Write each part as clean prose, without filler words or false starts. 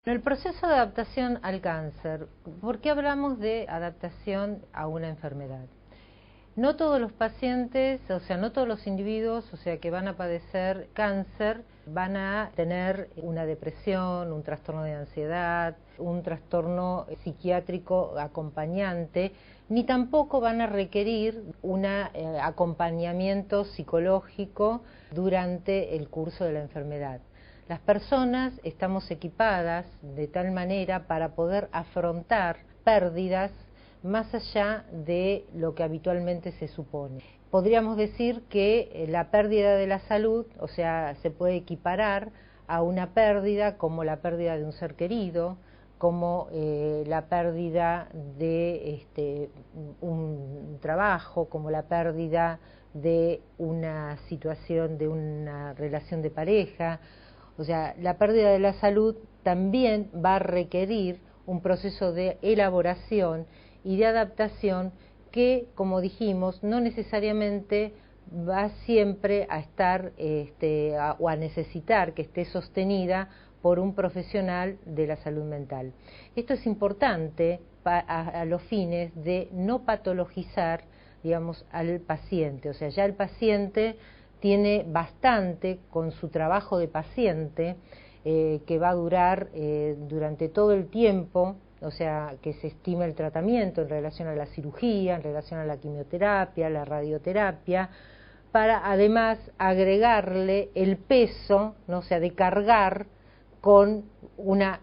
El proceso de adaptación al cáncer, ¿por qué hablamos de adaptación a una enfermedad? No todos los pacientes, o sea, no todos los individuos, o sea, que van a padecer cáncer, van a tener una depresión, un trastorno de ansiedad, un trastorno psiquiátrico acompañante, ni tampoco van a requerir un acompañamiento psicológico durante el curso de la enfermedad. Las personas estamos equipadas de tal manera para poder afrontar pérdidas más allá de lo que habitualmente se supone. Podríamos decir que la pérdida de la salud, o sea, se puede equiparar a una pérdida como la pérdida de un ser querido, como la pérdida de un trabajo, como la pérdida de una situación, de una relación de pareja. O sea, la pérdida de la salud también va a requerir un proceso de elaboración y de adaptación que, como dijimos, no necesariamente va siempre a estar o a necesitar que esté sostenida por un profesional de la salud mental. Esto es importante a los fines de no patologizar, digamos, al paciente. O sea, ya el paciente tiene bastante con su trabajo de paciente que va a durar durante todo el tiempo, o sea, que se estima el tratamiento en relación a la cirugía, en relación a la quimioterapia, la radioterapia, para además agregarle el peso, ¿no? O sea, de cargar con una,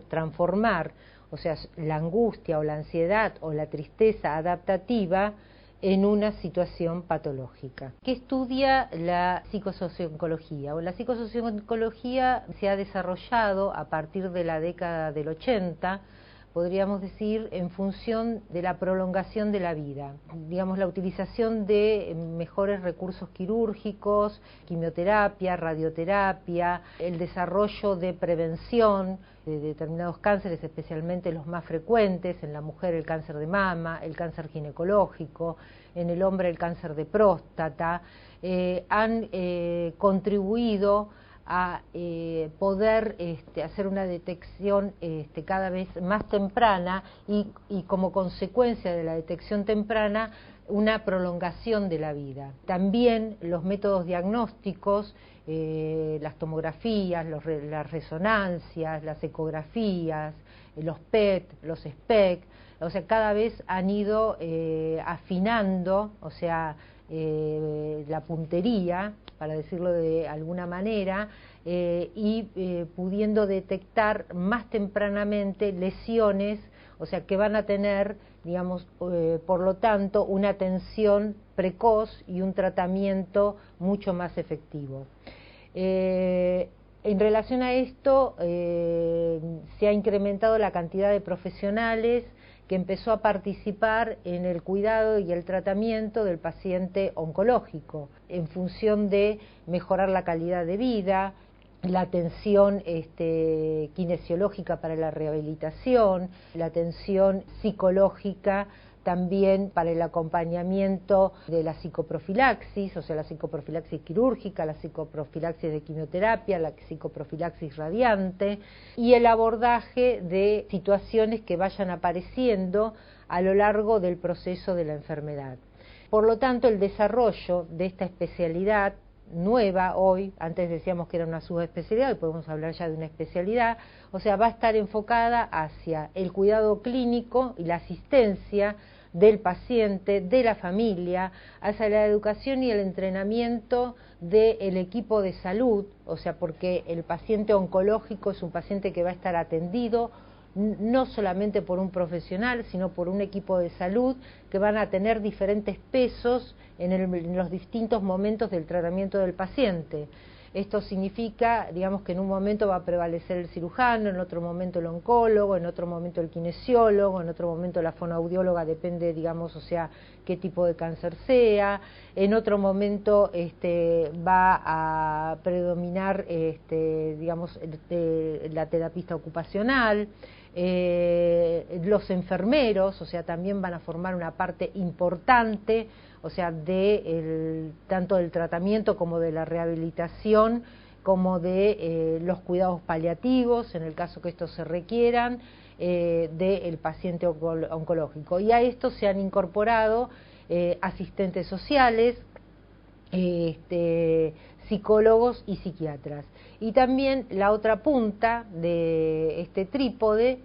transformar, o sea, la angustia o la ansiedad o la tristeza adaptativa en una situación patológica. ¿Qué estudia la psicosociooncología? La psicosociooncología se ha desarrollado a partir de la década del 80, podríamos decir, en función de la prolongación de la vida. Digamos, la utilización de mejores recursos quirúrgicos, quimioterapia, radioterapia, el desarrollo de prevención de determinados cánceres, especialmente los más frecuentes, en la mujer el cáncer de mama, el cáncer ginecológico, en el hombre el cáncer de próstata, han contribuido a poder hacer una detección cada vez más temprana y como consecuencia de la detección temprana una prolongación de la vida. También los métodos diagnósticos, las tomografías, las resonancias, las ecografías, los PET, los SPEC, o sea, cada vez han ido afinando, o sea, la puntería, para decirlo de alguna manera, y pudiendo detectar más tempranamente lesiones, o sea, que van a tener, digamos, por lo tanto, una atención precoz y un tratamiento mucho más efectivo. En relación a esto, se ha incrementado la cantidad de profesionales que empezó a participar en el cuidado y el tratamiento del paciente oncológico, en función de mejorar la calidad de vida, la atención kinesiológica para la rehabilitación, la atención psicológica también para el acompañamiento de la psicoprofilaxis, o sea, la psicoprofilaxis quirúrgica, la psicoprofilaxis de quimioterapia, la psicoprofilaxis radiante y el abordaje de situaciones que vayan apareciendo a lo largo del proceso de la enfermedad. Por lo tanto, el desarrollo de esta especialidad nueva hoy, antes decíamos que era una subespecialidad, hoy podemos hablar ya de una especialidad, o sea, va a estar enfocada hacia el cuidado clínico y la asistencia del paciente, de la familia, hacia la educación y el entrenamiento del equipo de salud, o sea, porque el paciente oncológico es un paciente que va a estar atendido no solamente por un profesional, sino por un equipo de salud que van a tener diferentes pesos en los distintos momentos del tratamiento del paciente. Esto significa, digamos, que en un momento va a prevalecer el cirujano, en otro momento el oncólogo, en otro momento el kinesiólogo, en otro momento la fonoaudióloga, depende, digamos, o sea, qué tipo de cáncer sea, en otro momento va a predominar, digamos, la terapista ocupacional, los enfermeros, o sea, también van a formar una parte importante, o sea, tanto del tratamiento como de la rehabilitación como de los cuidados paliativos, en el caso que estos se requieran, del paciente oncológico. Y a esto se han incorporado asistentes sociales, psicólogos y psiquiatras. Y también la otra punta de este trípode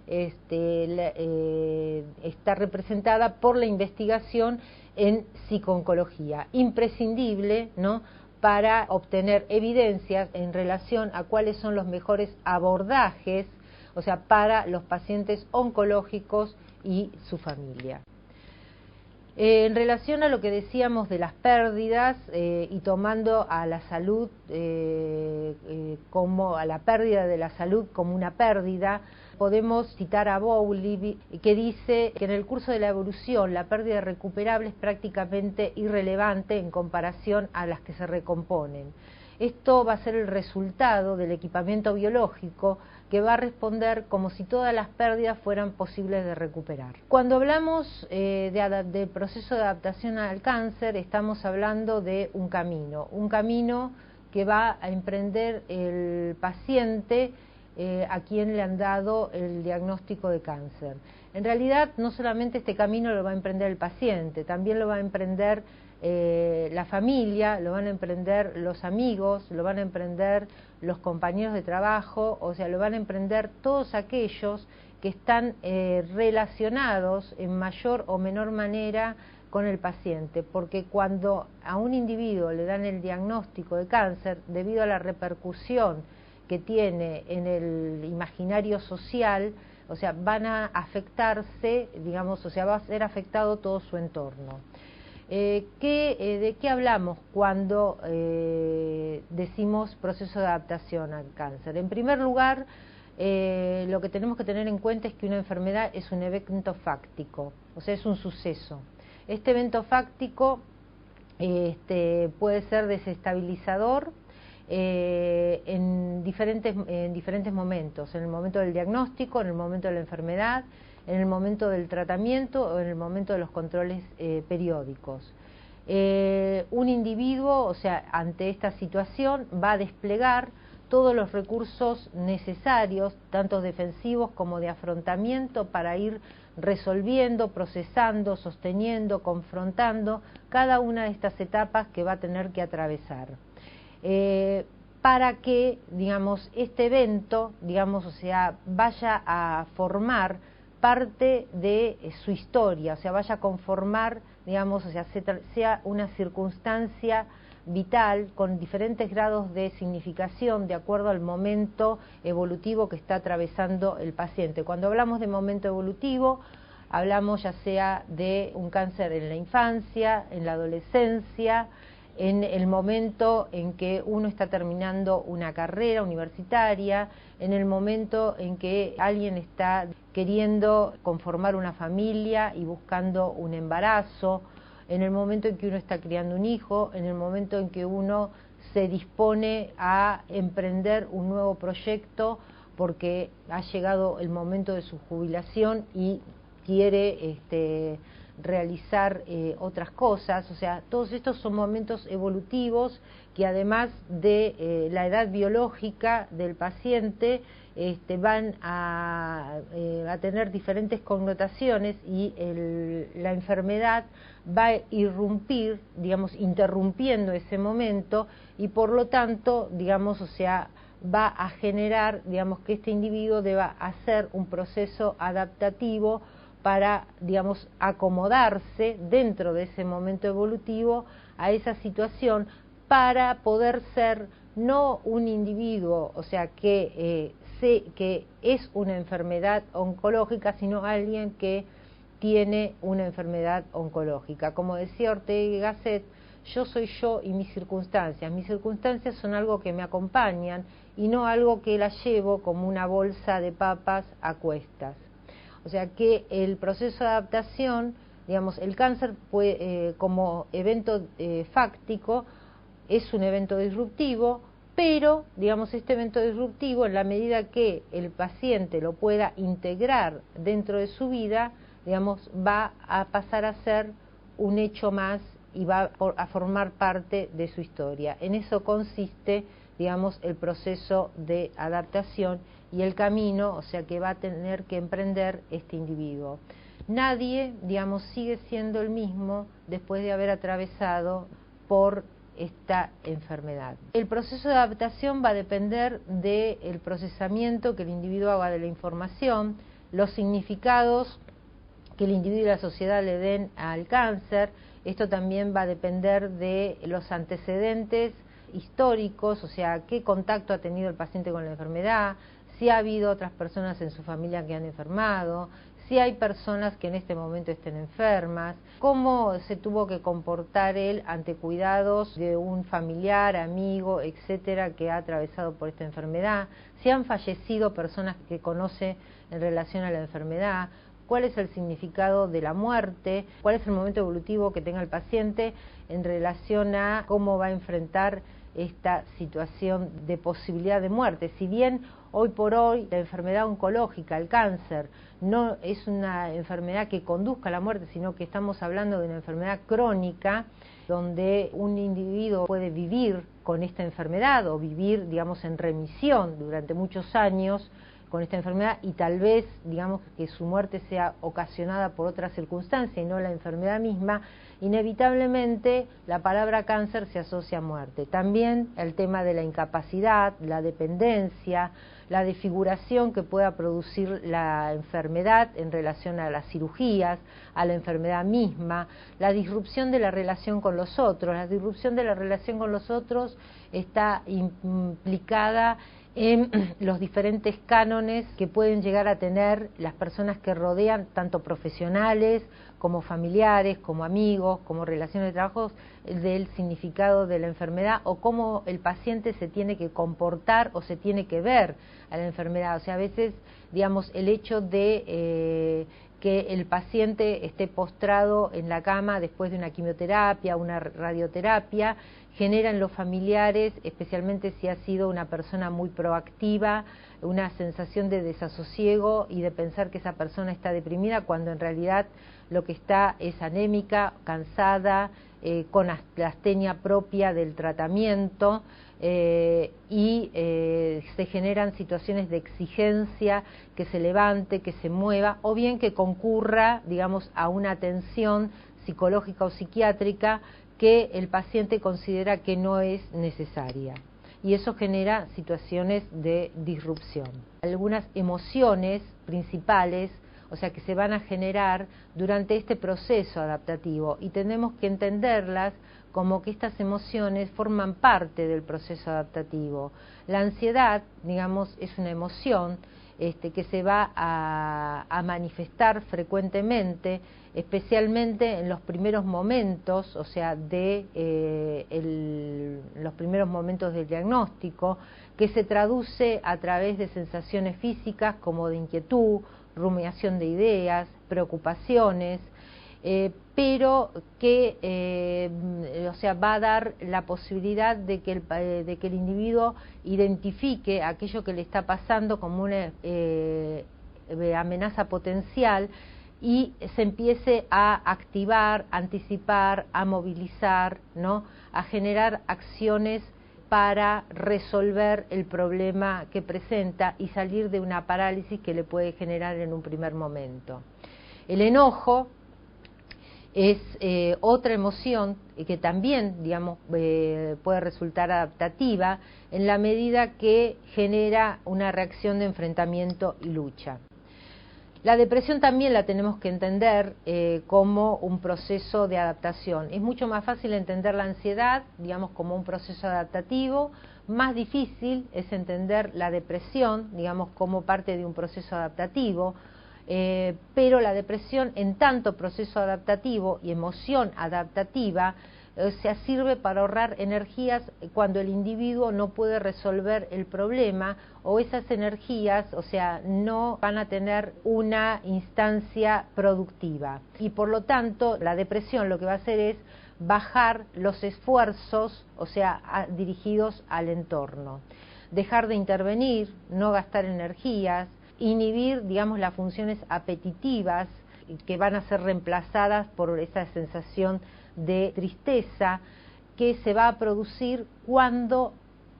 está representada por la investigación en psicooncología, imprescindible, ¿no?, para obtener evidencias en relación a cuáles son los mejores abordajes, o sea, para los pacientes oncológicos y su familia. En relación a lo que decíamos de las pérdidas y tomando a la salud como a la pérdida de la salud como una pérdida, podemos citar a Bowlby, que dice que en el curso de la evolución la pérdida recuperable es prácticamente irrelevante en comparación a las que se recomponen. Esto va a ser el resultado del equipamiento biológico que va a responder como si todas las pérdidas fueran posibles de recuperar. Cuando hablamos del proceso de adaptación al cáncer, estamos hablando de un camino que va a emprender el paciente a quien le han dado el diagnóstico de cáncer. En realidad, no solamente este camino lo va a emprender el paciente, también lo va a emprender la familia, lo van a emprender los amigos, lo van a emprender los compañeros de trabajo, o sea, lo van a emprender todos aquellos que están relacionados en mayor o menor manera con el paciente, porque cuando a un individuo le dan el diagnóstico de cáncer, debido a la repercusión que tiene en el imaginario social, o sea, van a afectarse, digamos, o sea, va a ser afectado todo su entorno. ¿De qué hablamos cuando decimos proceso de adaptación al cáncer? En primer lugar, lo que tenemos que tener en cuenta es que una enfermedad es un evento fáctico, o sea, es un suceso. Este evento fáctico puede ser desestabilizador en diferentes momentos, en el momento del diagnóstico, en el momento de la enfermedad, en el momento del tratamiento o en el momento de los controles periódicos. Un individuo, o sea, ante esta situación va a desplegar todos los recursos necesarios, tanto defensivos como de afrontamiento, para ir resolviendo, procesando, sosteniendo, confrontando cada una de estas etapas que va a tener que atravesar. Para que, digamos, este evento, digamos, o sea, vaya a formar parte de su historia, o sea, vaya a conformar, digamos, o sea, sea una circunstancia vital con diferentes grados de significación de acuerdo al momento evolutivo que está atravesando el paciente. Cuando hablamos de momento evolutivo, hablamos ya sea de un cáncer en la infancia, en la adolescencia, en el momento en que uno está terminando una carrera universitaria, en el momento en que alguien está queriendo conformar una familia y buscando un embarazo, en el momento en que uno está criando un hijo, en el momento en que uno se dispone a emprender un nuevo proyecto porque ha llegado el momento de su jubilación y quiere realizar otras cosas. O sea, todos estos son momentos evolutivos que, además de la edad biológica del paciente, van a tener diferentes connotaciones, y la enfermedad va a irrumpir, digamos, interrumpiendo ese momento, y por lo tanto, digamos, o sea, va a generar, digamos, que este individuo deba hacer un proceso adaptativo para, digamos, acomodarse dentro de ese momento evolutivo a esa situación, para poder ser no un individuo, o sea, que es una enfermedad oncológica, sino alguien que tiene una enfermedad oncológica. Como decía Ortega y Gasset, yo soy yo y mis circunstancias son algo que me acompañan y no algo que las llevo como una bolsa de papas a cuestas. O sea que el proceso de adaptación, digamos, el cáncer como evento fáctico es un evento disruptivo, pero, digamos, este evento disruptivo, en la medida que el paciente lo pueda integrar dentro de su vida, digamos, va a pasar a ser un hecho más y va a formar parte de su historia. En eso consiste, digamos, el proceso de adaptación y el camino, o sea, que va a tener que emprender este individuo. Nadie, digamos, sigue siendo el mismo después de haber atravesado por esta enfermedad. El proceso de adaptación va a depender del procesamiento que el individuo haga de la información, los significados que el individuo y la sociedad le den al cáncer. Esto también va a depender de los antecedentes históricos, o sea, qué contacto ha tenido el paciente con la enfermedad, si ha habido otras personas en su familia que han enfermado, si hay personas que en este momento estén enfermas, cómo se tuvo que comportar él ante cuidados de un familiar, amigo, etcétera, que ha atravesado por esta enfermedad, si han fallecido personas que conoce en relación a la enfermedad, cuál es el significado de la muerte, cuál es el momento evolutivo que tenga el paciente en relación a cómo va a enfrentar esta situación de posibilidad de muerte. Si bien hoy por hoy la enfermedad oncológica, el cáncer, no es una enfermedad que conduzca a la muerte, sino que estamos hablando de una enfermedad crónica, donde un individuo puede vivir con esta enfermedad o vivir, digamos, en remisión durante muchos años con esta enfermedad, y tal vez, digamos, que su muerte sea ocasionada por otra circunstancia y no la enfermedad misma, inevitablemente la palabra cáncer se asocia a muerte. También el tema de la incapacidad, la dependencia, la desfiguración que pueda producir la enfermedad en relación a las cirugías, a la enfermedad misma, la disrupción de la relación con los otros. La disrupción de la relación con los otros está implicada en los diferentes cánones que pueden llegar a tener las personas que rodean, tanto profesionales como familiares, como amigos, como relaciones de trabajo, del significado de la enfermedad o cómo el paciente se tiene que comportar o se tiene que ver a la enfermedad. O sea, a veces, digamos, el hecho de que el paciente esté postrado en la cama después de una quimioterapia, una radioterapia, genera en los familiares, especialmente si ha sido una persona muy proactiva, una sensación de desasosiego y de pensar que esa persona está deprimida, cuando en realidad lo que está es anémica, cansada, con la astenia propia del tratamiento, y se generan situaciones de exigencia, que se levante, que se mueva, o bien que concurra, digamos, a una atención psicológica o psiquiátrica que el paciente considera que no es necesaria. Y eso genera situaciones de disrupción. Algunas emociones principales, o sea, que se van a generar durante este proceso adaptativo, y tenemos que entenderlas como que estas emociones forman parte del proceso adaptativo. La ansiedad, digamos, es una emoción que se va a manifestar frecuentemente, especialmente en los primeros momentos, o sea, los primeros momentos del diagnóstico, que se traduce a través de sensaciones físicas como de inquietud, rumiación de ideas, preocupaciones, pero que o sea, va a dar la posibilidad de que el individuo identifique aquello que le está pasando como una amenaza potencial y se empiece a activar, a anticipar, a movilizar, ¿no?, a generar acciones para resolver el problema que presenta y salir de una parálisis que le puede generar en un primer momento. El enojo es otra emoción que también, digamos, puede resultar adaptativa en la medida que genera una reacción de enfrentamiento y lucha. La depresión también la tenemos que entender como un proceso de adaptación. Es mucho más fácil entender la ansiedad, digamos, como un proceso adaptativo. Más difícil es entender la depresión, digamos, como parte de un proceso adaptativo. Pero la depresión, en tanto proceso adaptativo y emoción adaptativa, se sirve para ahorrar energías cuando el individuo no puede resolver el problema, o esas energías, o sea, no van a tener una instancia productiva. Y por lo tanto, la depresión lo que va a hacer es bajar los esfuerzos, o sea, dirigidos al entorno. Dejar de intervenir, no gastar energías, inhibir, digamos, las funciones apetitivas que van a ser reemplazadas por esa sensación de tristeza que se va a producir cuando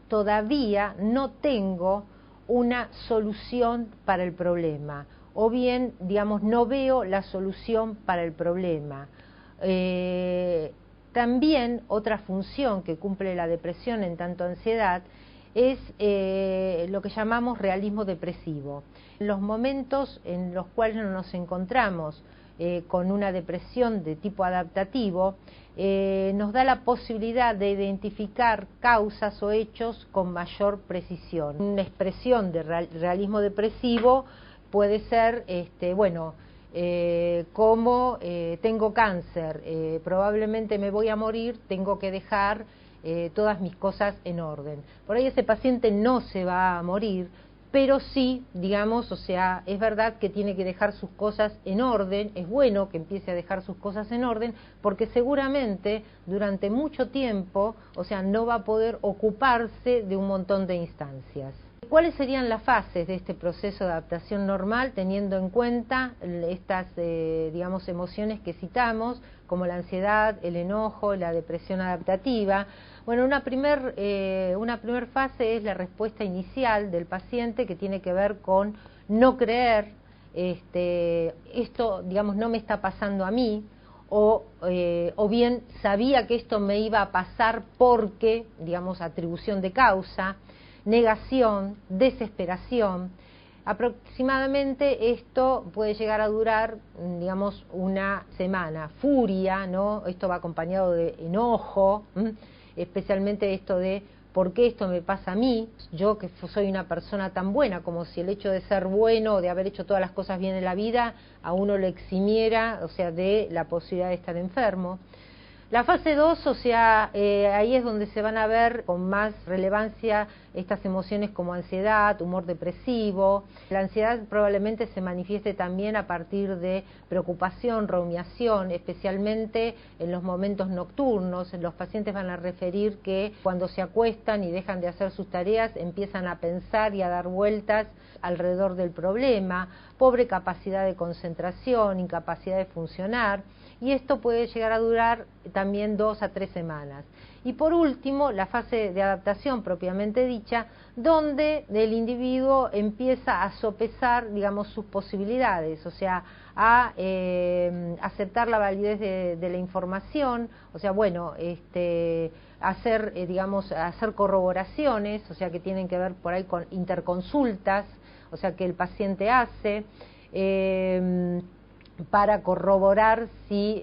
todavía no tengo una solución para el problema, o bien, digamos, no veo la solución para el problema. También otra función que cumple la depresión en tanto ansiedad es lo que llamamos realismo depresivo. En los momentos en los cuales nos encontramos con una depresión de tipo adaptativo, nos da la posibilidad de identificar causas o hechos con mayor precisión. Una expresión de realismo depresivo puede ser, como tengo cáncer, probablemente me voy a morir, tengo que dejar todas mis cosas en orden. Por ahí ese paciente no se va a morir, pero sí, digamos, o sea, es verdad que tiene que dejar sus cosas en orden, es bueno que empiece a dejar sus cosas en orden, porque seguramente durante mucho tiempo, o sea, no va a poder ocuparse de un montón de instancias. ¿Cuáles serían las fases de este proceso de adaptación normal, teniendo en cuenta estas, digamos, emociones que citamos, como la ansiedad, el enojo, la depresión adaptativa? Bueno, una primer fase es la respuesta inicial del paciente, que tiene que ver con no creer, esto, digamos, no me está pasando a mí, o bien sabía que esto me iba a pasar porque, digamos, atribución de causa, negación, desesperación. Aproximadamente esto puede llegar a durar, digamos, una semana. Furia, ¿no? Esto va acompañado de enojo, especialmente esto de ¿por qué esto me pasa a mí? Yo que soy una persona tan buena, como si el hecho de ser bueno, de haber hecho todas las cosas bien en la vida, a uno lo eximiera, o sea, de la posibilidad de estar enfermo. La fase 2, o sea, ahí es donde se van a ver con más relevancia estas emociones como ansiedad, humor depresivo. La ansiedad probablemente se manifieste también a partir de preocupación, rumiación, especialmente en los momentos nocturnos. Los pacientes van a referir que cuando se acuestan y dejan de hacer sus tareas, empiezan a pensar y a dar vueltas alrededor del problema, pobre capacidad de concentración, incapacidad de funcionar. Y esto puede llegar a durar también 2 a 3 semanas. Y por último, la fase de adaptación propiamente dicha, donde el individuo empieza a sopesar, digamos, sus posibilidades, o sea, a aceptar la validez de la información, o sea, bueno, hacer, hacer corroboraciones, o sea, que tienen que ver por ahí con interconsultas, o sea, que el paciente hace, para corroborar si,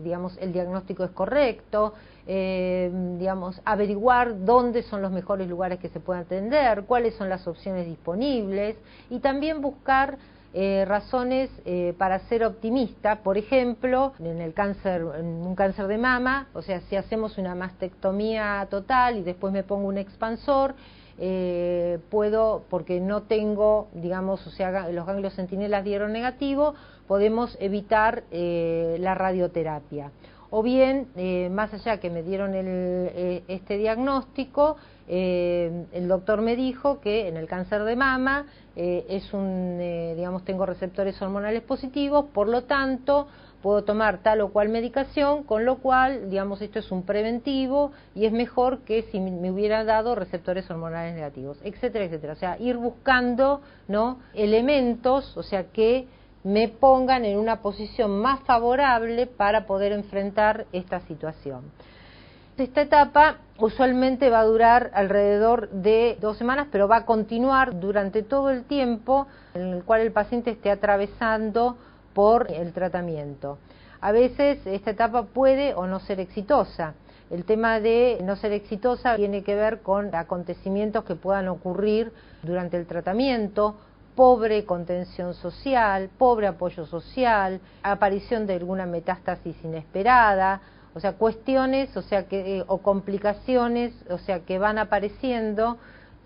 digamos, el diagnóstico es correcto, digamos, averiguar dónde son los mejores lugares que se pueden atender, cuáles son las opciones disponibles, y también buscar razones para ser optimista. Por ejemplo, en un cáncer de mama, o sea, si hacemos una mastectomía total y después me pongo un expansor, puedo, porque no tengo, digamos, o sea, los ganglios centinelas dieron negativo, podemos evitar la radioterapia. O bien, más allá que me dieron este diagnóstico, el doctor me dijo que en el cáncer de mama digamos, tengo receptores hormonales positivos, por lo tanto, puedo tomar tal o cual medicación, con lo cual, digamos, esto es un preventivo y es mejor que si me hubiera dado receptores hormonales negativos, etcétera, etcétera. O sea, ir buscando, ¿no?, elementos, o sea, que me pongan en una posición más favorable para poder enfrentar esta situación. Esta etapa usualmente va a durar alrededor de 2 semanas, pero va a continuar durante todo el tiempo en el cual el paciente esté atravesando por el tratamiento. A veces esta etapa puede o no ser exitosa. El tema de no ser exitosa tiene que ver con acontecimientos que puedan ocurrir durante el tratamiento, pobre contención social, pobre apoyo social, aparición de alguna metástasis inesperada, o sea, cuestiones, o sea, o complicaciones, o sea, que van apareciendo,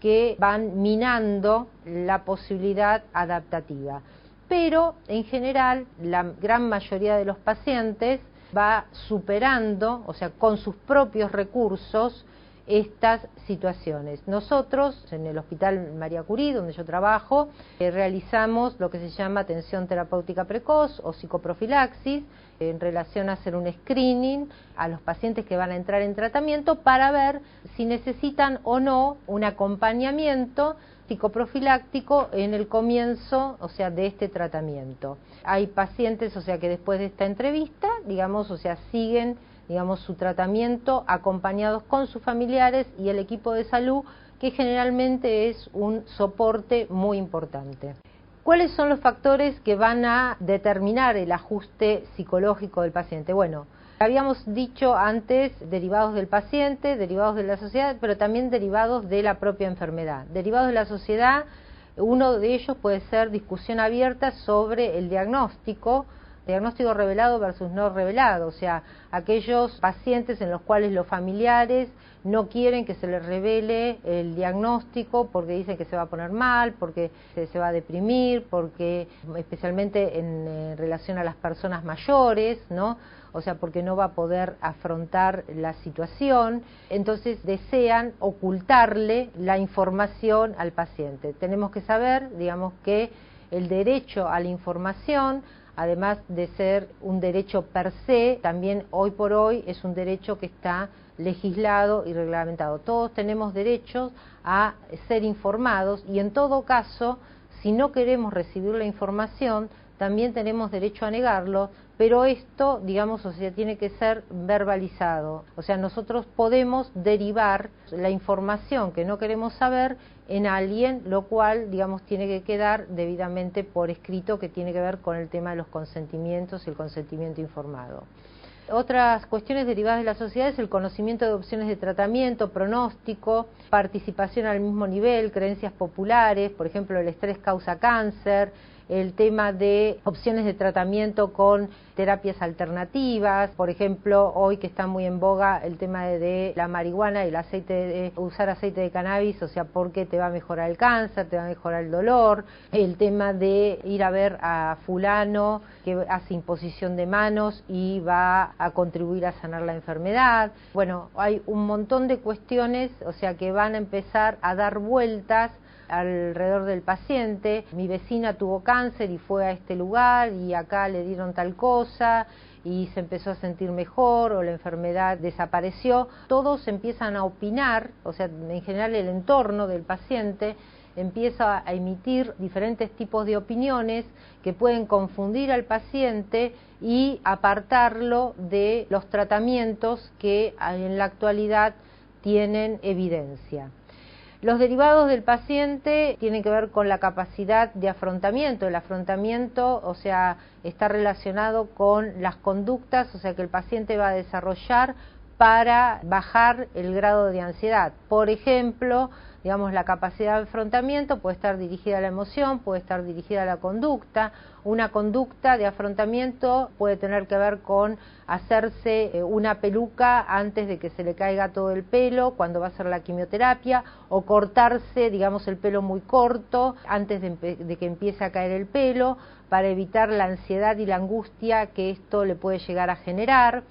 que van minando la posibilidad adaptativa. Pero en general la gran mayoría de los pacientes va superando, o sea, con sus propios recursos, estas situaciones. Nosotros, en el Hospital María Curie, donde yo trabajo, realizamos lo que se llama atención terapéutica precoz o psicoprofilaxis, en relación a hacer un screening a los pacientes que van a entrar en tratamiento para ver si necesitan o no un acompañamiento psicoprofiláctico en el comienzo, o sea, de este tratamiento. Hay pacientes, o sea, que después de esta entrevista, digamos, o sea, siguen, digamos, su tratamiento acompañados con sus familiares y el equipo de salud, que generalmente es un soporte muy importante. ¿Cuáles son los factores que van a determinar el ajuste psicológico del paciente? Bueno, habíamos dicho antes derivados del paciente, derivados de la sociedad, pero también derivados de la propia enfermedad. Derivados de la sociedad, uno de ellos puede ser discusión abierta sobre el diagnóstico revelado versus no revelado, o sea, aquellos pacientes en los cuales los familiares no quieren que se les revele el diagnóstico porque dicen que se va a poner mal, porque se va a deprimir, porque especialmente en relación a las personas mayores, ¿no? O sea, porque no va a poder afrontar la situación, entonces desean ocultarle la información al paciente. Tenemos que saber, digamos, que el derecho a la información, además de ser un derecho per se, también hoy por hoy es un derecho que está legislado y reglamentado. Todos tenemos derechos a ser informados y en todo caso, si no queremos recibir la información, también tenemos derecho a negarlo, pero esto, digamos, o sea, tiene que ser verbalizado. O sea, nosotros podemos derivar la información que no queremos saber en alguien, lo cual, digamos, tiene que quedar debidamente por escrito, que tiene que ver con el tema de los consentimientos y el consentimiento informado. Otras cuestiones derivadas de la sociedad es el conocimiento de opciones de tratamiento, pronóstico, participación al mismo nivel, creencias populares, por ejemplo, el estrés causa cáncer, el tema de opciones de tratamiento con terapias alternativas, por ejemplo, hoy que está muy en boga el tema de la marihuana y el aceite, usar aceite de cannabis, o sea, porque te va a mejorar el cáncer, te va a mejorar el dolor, el tema de ir a ver a fulano que hace imposición de manos y va a contribuir a sanar la enfermedad. Bueno, hay un montón de cuestiones, o sea, que van a empezar a dar vueltas alrededor del paciente. Mi vecina tuvo cáncer y fue a este lugar y acá le dieron tal cosa y se empezó a sentir mejor o la enfermedad desapareció. Todos empiezan a opinar, o sea, en general el entorno del paciente empieza a emitir diferentes tipos de opiniones que pueden confundir al paciente y apartarlo de los tratamientos que en la actualidad tienen evidencia. Los derivados del paciente tienen que ver con la capacidad de afrontamiento. El afrontamiento, o sea, está relacionado con las conductas, o sea, que el paciente va a desarrollar para bajar el grado de ansiedad. Por ejemplo, digamos, la capacidad de afrontamiento puede estar dirigida a la emoción, puede estar dirigida a la conducta. Una conducta de afrontamiento puede tener que ver con hacerse una peluca antes de que se le caiga todo el pelo cuando va a hacer la quimioterapia, o cortarse, digamos, el pelo muy corto antes de que empiece a caer el pelo, para evitar la ansiedad y la angustia que esto le puede llegar a generar.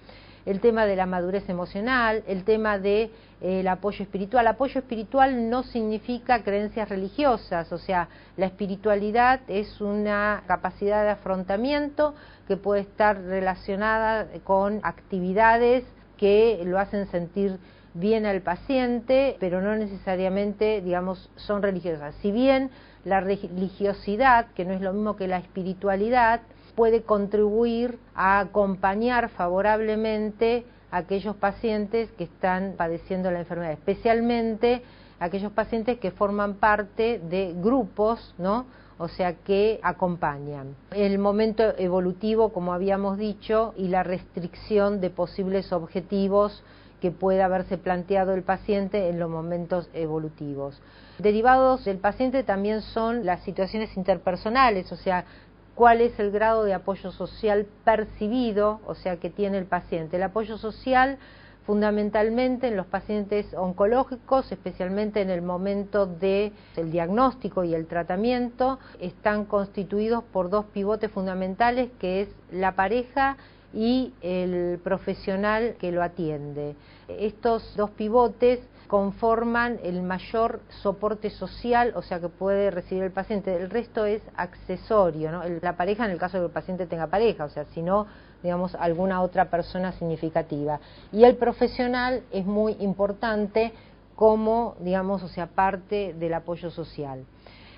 El tema de la madurez emocional, el tema de el apoyo espiritual. Apoyo espiritual no significa creencias religiosas, o sea, la espiritualidad es una capacidad de afrontamiento que puede estar relacionada con actividades que lo hacen sentir bien al paciente, pero no necesariamente, digamos, son religiosas. Si bien la religiosidad, que no es lo mismo que la espiritualidad, puede contribuir a acompañar favorablemente a aquellos pacientes que están padeciendo la enfermedad, especialmente aquellos pacientes que forman parte de grupos, ¿no? O sea, que acompañan. El momento evolutivo, como habíamos dicho, y la restricción de posibles objetivos que pueda haberse planteado el paciente en los momentos evolutivos. Derivados del paciente también son las situaciones interpersonales, o sea, cuál es el grado de apoyo social percibido, o sea, que tiene el paciente. El apoyo social, fundamentalmente en los pacientes oncológicos, especialmente en el momento del diagnóstico y el tratamiento, están constituidos por dos pivotes fundamentales, que es la pareja y el profesional que lo atiende. Estos dos pivotes conforman el mayor soporte social, o sea, que puede recibir el paciente. El resto es accesorio, ¿no? La pareja, en el caso de que el paciente tenga pareja, o sea, si no, digamos, alguna otra persona significativa. Y el profesional es muy importante como, digamos, o sea, parte del apoyo social.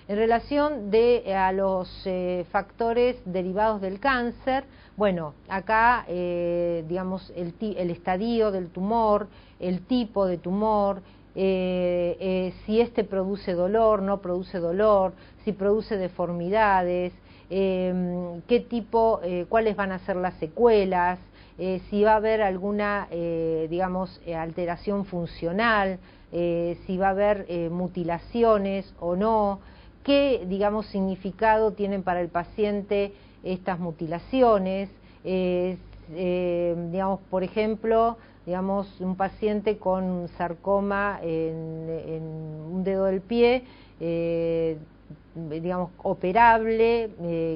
En relación a los factores derivados del cáncer, bueno, acá, digamos, el estadio del tumor, el tipo de tumor, si este produce dolor, no produce dolor, si produce deformidades, qué tipo, cuáles van a ser las secuelas, si va a haber alguna, digamos, alteración funcional, si va a haber mutilaciones o no, qué, digamos, significado tienen para el paciente estas mutilaciones, digamos, por ejemplo, digamos, un paciente con sarcoma en un dedo del pie, digamos, operable,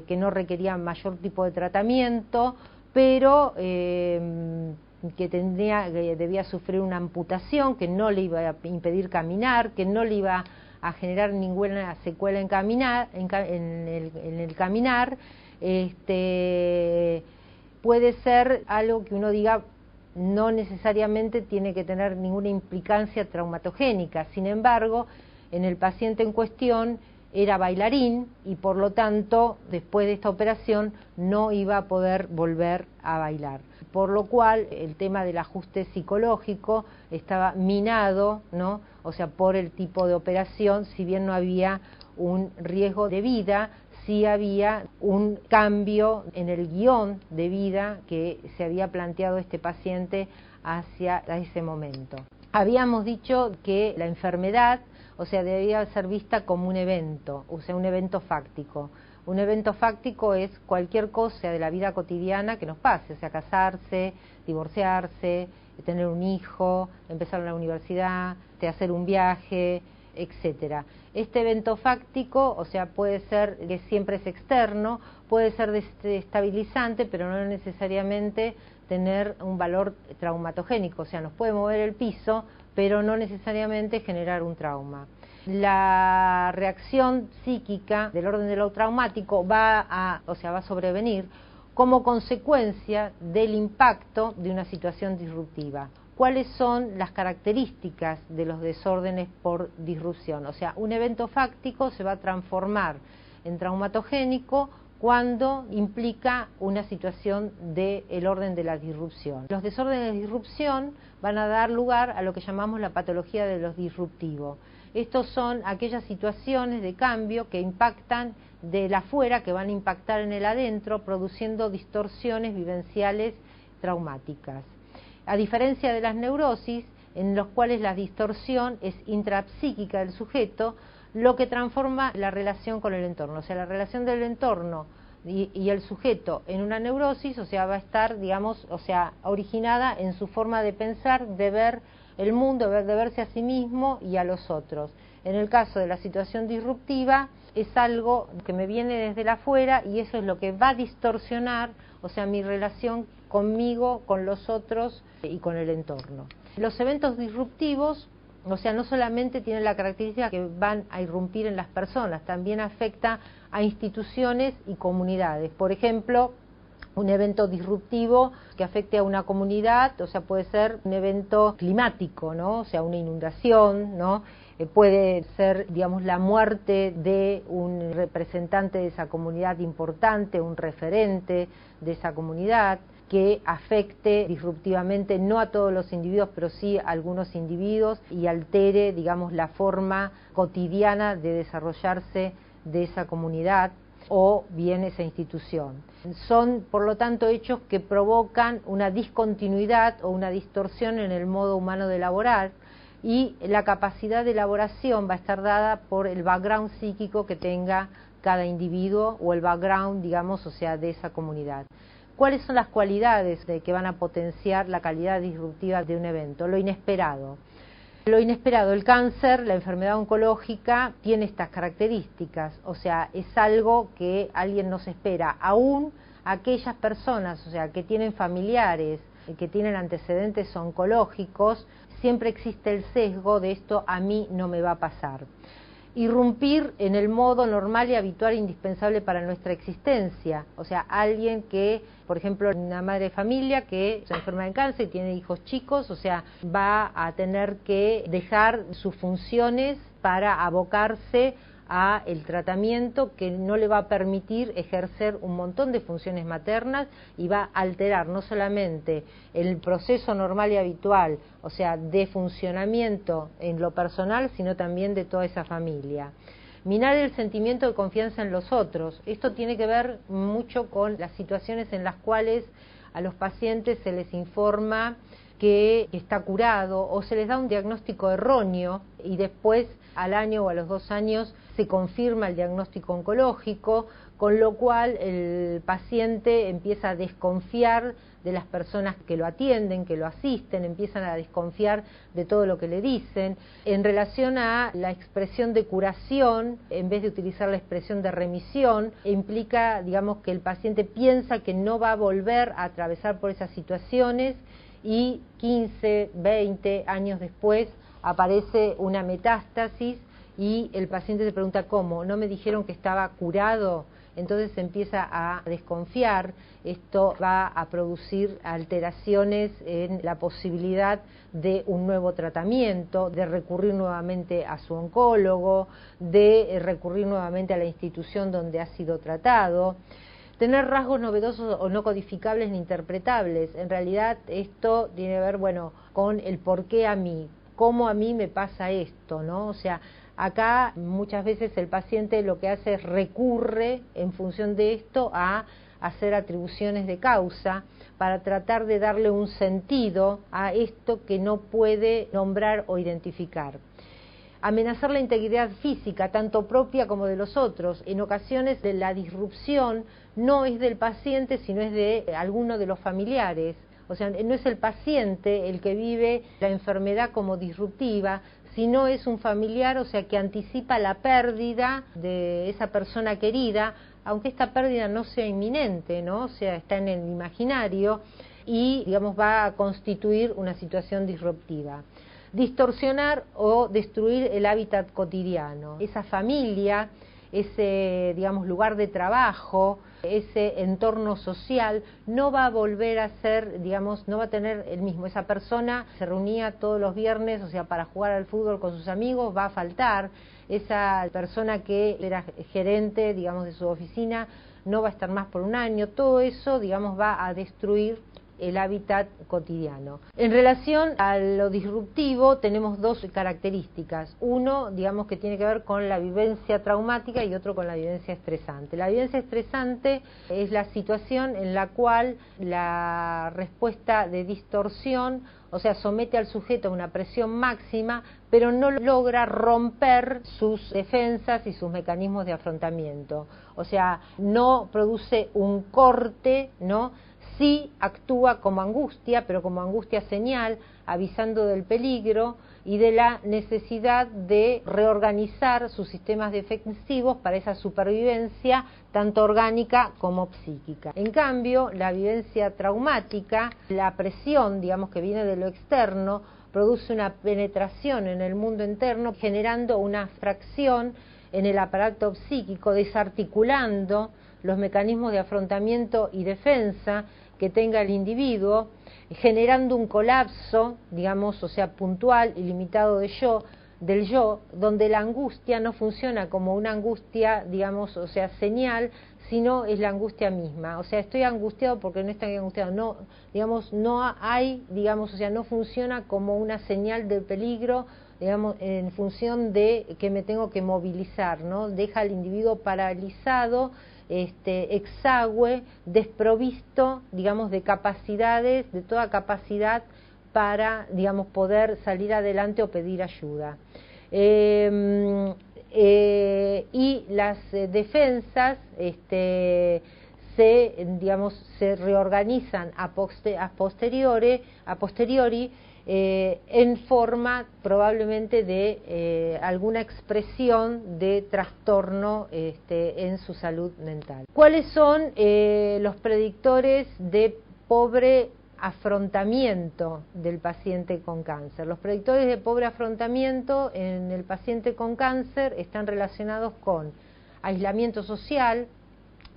que no requería mayor tipo de tratamiento, pero que debía sufrir una amputación, que no le iba a impedir caminar, que no le iba a generar ninguna secuela en el caminar, puede ser algo que uno diga no necesariamente tiene que tener ninguna implicancia traumatogénica. Sin embargo, en el paciente en cuestión era bailarín y por lo tanto después de esta operación no iba a poder volver a bailar, por lo cual el tema del ajuste psicológico estaba minado, ¿no? O sea, por el tipo de operación, si bien no había un riesgo de vida, sí había un cambio en el guión de vida que se había planteado este paciente hacia ese momento. Habíamos dicho que la enfermedad, o sea, debía ser vista como un evento, o sea, un evento fáctico. Un evento fáctico es cualquier cosa de la vida cotidiana que nos pase, o sea, casarse, divorciarse, tener un hijo, empezar la universidad, hacer un viaje, etcétera. Este evento fáctico, o sea, puede ser que siempre es externo, puede ser desestabilizante, pero no necesariamente tener un valor traumatogénico, o sea, nos puede mover el piso, pero no necesariamente generar un trauma. La reacción psíquica del orden de lo traumático va a sobrevenir como consecuencia del impacto de una situación disruptiva. ¿Cuáles son las características de los desórdenes por disrupción? O sea, un evento fáctico se va a transformar en traumatogénico cuando implica una situación del orden de la disrupción. Los desórdenes de disrupción van a dar lugar a lo que llamamos la patología de los disruptivos. Estos son aquellas situaciones de cambio que impactan del afuera, que van a impactar en el adentro, produciendo distorsiones vivenciales traumáticas. A diferencia de las neurosis, en los cuales la distorsión es intrapsíquica del sujeto, lo que transforma la relación con el entorno, o sea, la relación del entorno y el sujeto en una neurosis, o sea, va a estar, digamos, o sea, originada en su forma de pensar, de ver el mundo, de verse a sí mismo y a los otros. En el caso de la situación disruptiva, es algo que me viene desde el afuera y eso es lo que va a distorsionar, o sea, mi relación conmigo, con los otros y con el entorno. Los eventos disruptivos, o sea, no solamente tienen la característica que van a irrumpir en las personas, también afecta a instituciones y comunidades. Por ejemplo, un evento disruptivo que afecte a una comunidad, o sea, puede ser un evento climático, ¿no? O sea, una inundación, ¿no? Puede ser, digamos, la muerte de un representante de esa comunidad importante, un referente de esa comunidad, que afecte disruptivamente no a todos los individuos, pero sí a algunos individuos y altere, digamos, la forma cotidiana de desarrollarse de esa comunidad o bien esa institución. Son, por lo tanto, hechos que provocan una discontinuidad o una distorsión en el modo humano de elaborar, y la capacidad de elaboración va a estar dada por el background psíquico que tenga cada individuo o el background, digamos, o sea, de esa comunidad. ¿Cuáles son las cualidades que van a potenciar la calidad disruptiva de un evento? Lo inesperado. Lo inesperado, el cáncer, la enfermedad oncológica, tiene estas características, o sea, es algo que alguien no se espera, aún aquellas personas, o sea, que tienen familiares, que tienen antecedentes oncológicos, siempre existe el sesgo de esto a mí no me va a pasar. Irrumpir en el modo normal y habitual e indispensable para nuestra existencia. O sea, alguien que, por ejemplo, una madre de familia que se enferma de cáncer y tiene hijos chicos, o sea, va a tener que dejar sus funciones para abocarse a el tratamiento que no le va a permitir ejercer un montón de funciones maternas y va a alterar no solamente el proceso normal y habitual, o sea, de funcionamiento en lo personal, sino también de toda esa familia. Minar el sentimiento de confianza en los otros. Esto tiene que ver mucho con las situaciones en las cuales a los pacientes se les informa que está curado o se les da un diagnóstico erróneo y después al año o a los 2 años se confirma el diagnóstico oncológico, con lo cual el paciente empieza a desconfiar de las personas que lo atienden, que lo asisten, empiezan a desconfiar de todo lo que le dicen. En relación a la expresión de curación, en vez de utilizar la expresión de remisión, implica, digamos, que el paciente piensa que no va a volver a atravesar por esas situaciones y 15, 20 años después aparece una metástasis y el paciente se pregunta ¿cómo? ¿No me dijeron que estaba curado? Entonces se empieza a desconfiar. Esto va a producir alteraciones en la posibilidad de un nuevo tratamiento, de recurrir nuevamente a su oncólogo, de recurrir nuevamente a la institución donde ha sido tratado. Tener rasgos novedosos o no codificables ni interpretables. En realidad esto tiene que ver, bueno, con el por qué a mí, cómo a mí me pasa esto, ¿no? O sea, acá muchas veces el paciente lo que hace es recurre en función de esto a hacer atribuciones de causa para tratar de darle un sentido a esto que no puede nombrar o identificar. Amenazar la integridad física, tanto propia como de los otros. En ocasiones la disrupción no es del paciente, sino es de alguno de los familiares. O sea, no es el paciente el que vive la enfermedad como disruptiva, sino es un familiar, o sea, que anticipa la pérdida de esa persona querida, aunque esta pérdida no sea inminente, ¿no? O sea, está en el imaginario y, digamos, va a constituir una situación disruptiva. Distorsionar o destruir el hábitat cotidiano. Esa familia, ese, digamos, lugar de trabajo, ese entorno social, no va a volver a ser, digamos, no va a tener el mismo. Esa persona se reunía todos los viernes, o sea, para jugar al fútbol con sus amigos, va a faltar. Esa persona que era gerente, digamos, de su oficina, no va a estar más por un año. Todo eso, digamos, va a destruir el hábitat cotidiano. En relación a lo disruptivo tenemos 2 características. Uno, digamos, que tiene que ver con la vivencia traumática y otro con la vivencia estresante. La vivencia estresante es la situación en la cual la respuesta de distorsión, o sea, somete al sujeto a una presión máxima, pero no logra romper sus defensas y sus mecanismos de afrontamiento. O sea, no produce un corte, ¿no? Sí actúa como angustia, pero como angustia señal, avisando del peligro y de la necesidad de reorganizar sus sistemas defensivos para esa supervivencia tanto orgánica como psíquica. En cambio, la vivencia traumática, la presión, digamos, que viene de lo externo, produce una penetración en el mundo interno, generando una fracción en el aparato psíquico, desarticulando los mecanismos de afrontamiento y defensa que tenga el individuo, generando un colapso, digamos, o sea, puntual y limitado del yo, donde la angustia no funciona como una angustia, digamos, o sea, señal, sino es la angustia misma. O sea, estoy angustiado porque no estoy angustiado, no, digamos, no hay, digamos, o sea, no funciona como una señal de peligro, digamos, en función de que me tengo que movilizar, ¿no? Deja al individuo paralizado, exagüe, desprovisto, digamos, de capacidades, de toda capacidad para, digamos, poder salir adelante o pedir ayuda. Y las defensas se reorganizan a posteriori en forma probablemente de alguna expresión de trastorno en su salud mental. ¿Cuáles son los predictores de pobre afrontamiento del paciente con cáncer. Los predictores de pobre afrontamiento en el paciente con cáncer están relacionados con aislamiento social,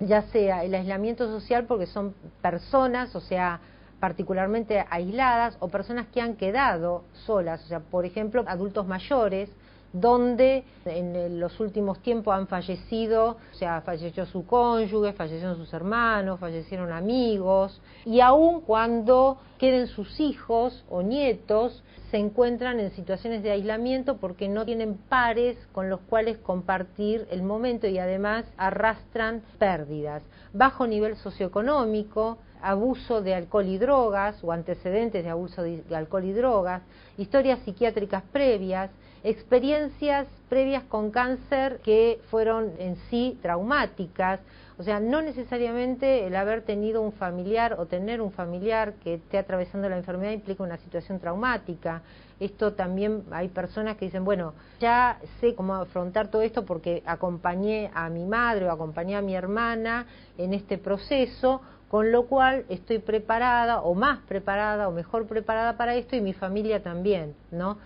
ya sea el aislamiento social porque son personas, o sea, particularmente aisladas, o personas que han quedado solas, o sea, por ejemplo, adultos mayores, donde en los últimos tiempos han fallecido, o sea, falleció su cónyuge, fallecieron sus hermanos, fallecieron amigos, y aun cuando queden sus hijos o nietos, se encuentran en situaciones de aislamiento porque no tienen pares con los cuales compartir el momento y además arrastran pérdidas. Bajo nivel socioeconómico, abuso de alcohol y drogas o antecedentes de abuso de alcohol y drogas, historias psiquiátricas previas, experiencias previas con cáncer que fueron en sí traumáticas, o sea, no necesariamente el haber tenido un familiar o tener un familiar que esté atravesando la enfermedad implica una situación traumática. Esto también hay personas que dicen, bueno, ya sé cómo afrontar todo esto porque acompañé a mi madre o acompañé a mi hermana en este proceso, con lo cual estoy preparada o más preparada o mejor preparada para esto y mi familia también, ¿no?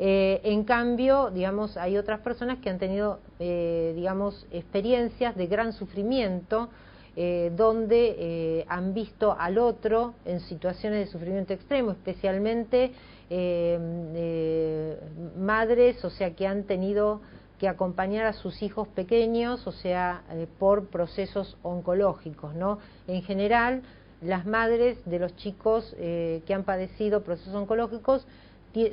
En cambio, digamos, hay otras personas que han tenido, digamos, experiencias de gran sufrimiento, donde han visto al otro en situaciones de sufrimiento extremo, especialmente madres, o sea, que han tenido que acompañar a sus hijos pequeños, o sea, por procesos oncológicos, ¿no? En general, las madres de los chicos que han padecido procesos oncológicos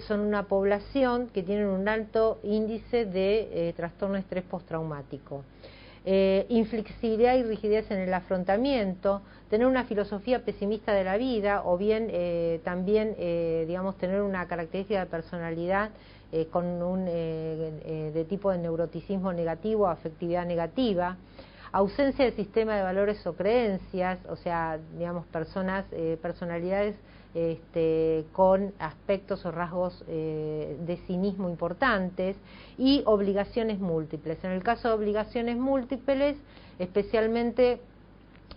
son una población que tienen un alto índice de trastorno de estrés postraumático. Inflexibilidad y rigidez en el afrontamiento, tener una filosofía pesimista de la vida o bien también, digamos, tener una característica de personalidad con un de tipo de neuroticismo negativo, afectividad negativa, ausencia de sistema de valores o creencias, o sea, digamos, personalidades con aspectos o rasgos de cinismo importantes, y obligaciones múltiples. En el caso de obligaciones múltiples, especialmente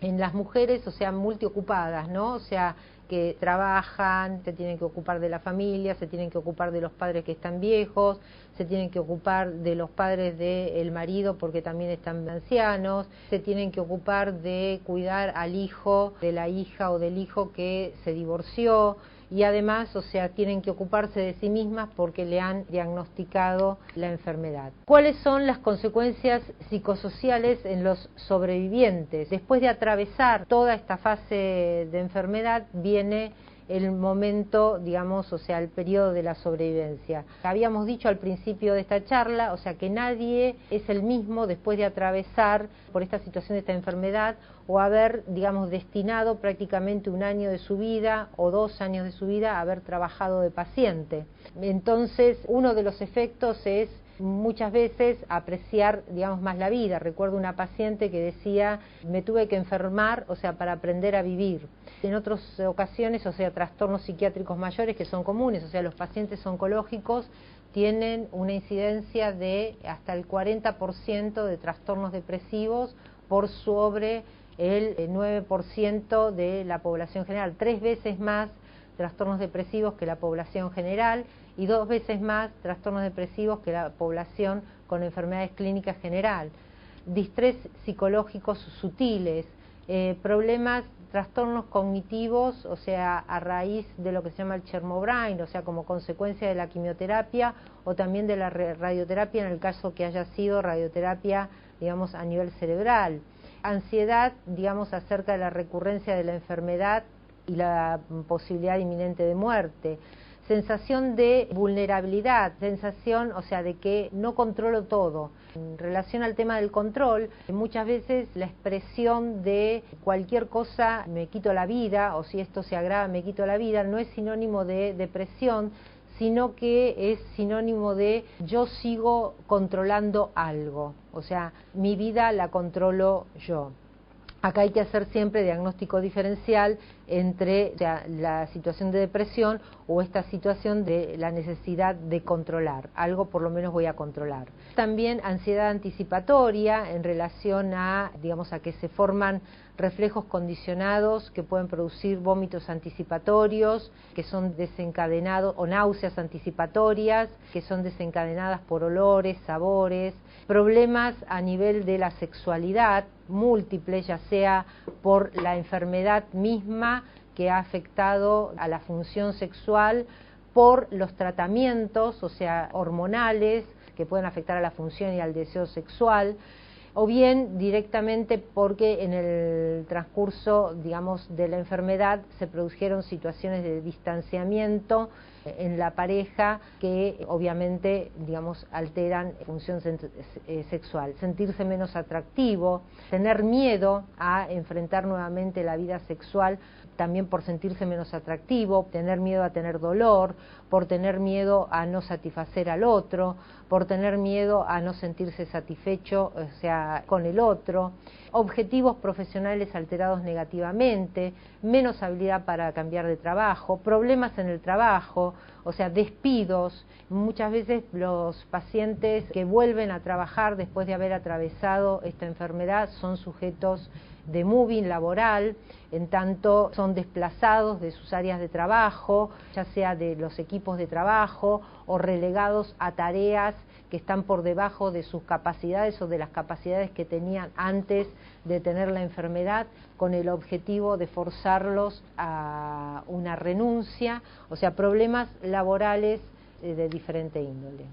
en las mujeres, o sea, multiocupadas, ¿no? O sea, que trabajan, se tienen que ocupar de la familia, se tienen que ocupar de los padres que están viejos, se tienen que ocupar de los padres del marido porque también están ancianos, se tienen que ocupar de cuidar al hijo, de la hija o del hijo que se divorció, y además, o sea, tienen que ocuparse de sí mismas porque le han diagnosticado la enfermedad. ¿Cuáles son las consecuencias psicosociales en los sobrevivientes? Después de atravesar toda esta fase de enfermedad, viene el momento, digamos, o sea, el periodo de la sobrevivencia. Habíamos dicho al principio de esta charla, o sea, que nadie es el mismo después de atravesar por esta situación de esta enfermedad o haber, digamos, destinado prácticamente un año de su vida o 2 años de su vida a haber trabajado de paciente. Entonces, uno de los efectos es muchas veces apreciar, digamos, más la vida. Recuerdo una paciente que decía, me tuve que enfermar, o sea, para aprender a vivir. En otras ocasiones, o sea, trastornos psiquiátricos mayores que son comunes, o sea, los pacientes oncológicos tienen una incidencia de hasta el 40% de trastornos depresivos por sobre el 9% de la población general, 3 veces más trastornos depresivos que la población general y 2 veces más trastornos depresivos que la población con enfermedades clínicas general, distrés psicológicos sutiles, problemas, trastornos cognitivos, o sea, a raíz de lo que se llama el Chermobrain, o sea, como consecuencia de la quimioterapia o también de la radioterapia en el caso que haya sido radioterapia, digamos, a nivel cerebral. Ansiedad, digamos, acerca de la recurrencia de la enfermedad y la posibilidad inminente de muerte. Sensación de vulnerabilidad, sensación, o sea, de que no controlo todo. En relación al tema del control, muchas veces la expresión de cualquier cosa me quito la vida, o si esto se agrava me quito la vida, no es sinónimo de depresión, sino que es sinónimo de yo sigo controlando algo, o sea, mi vida la controlo yo. Acá hay que hacer siempre diagnóstico diferencial entre, o sea, la situación de depresión o esta situación de la necesidad de controlar, algo por lo menos voy a controlar. También ansiedad anticipatoria en relación a, digamos, a que se forman reflejos condicionados que pueden producir vómitos anticipatorios, que son desencadenados, o náuseas anticipatorias, que son desencadenadas por olores, sabores, problemas a nivel de la sexualidad múltiples, ya sea por la enfermedad misma que ha afectado a la función sexual, por los tratamientos, o sea, hormonales, que pueden afectar a la función y al deseo sexual, o bien directamente porque en el transcurso, digamos, de la enfermedad se produjeron situaciones de distanciamiento en la pareja que obviamente, digamos, alteran la función sexual, sentirse menos atractivo, tener miedo a enfrentar nuevamente la vida sexual, también por sentirse menos atractivo, tener miedo a tener dolor, por tener miedo a no satisfacer al otro, por tener miedo a no sentirse satisfecho, o sea, con el otro, objetivos profesionales alterados negativamente, menos habilidad para cambiar de trabajo, problemas en el trabajo, o sea, despidos. Muchas veces los pacientes que vuelven a trabajar después de haber atravesado esta enfermedad son sujetos de moving laboral, en tanto son desplazados de sus áreas de trabajo, ya sea de los equipos de trabajo o relegados a tareas que están por debajo de sus capacidades o de las capacidades que tenían antes de tener la enfermedad, con el objetivo de forzarlos a una renuncia, o sea, problemas laborales de diferente índole.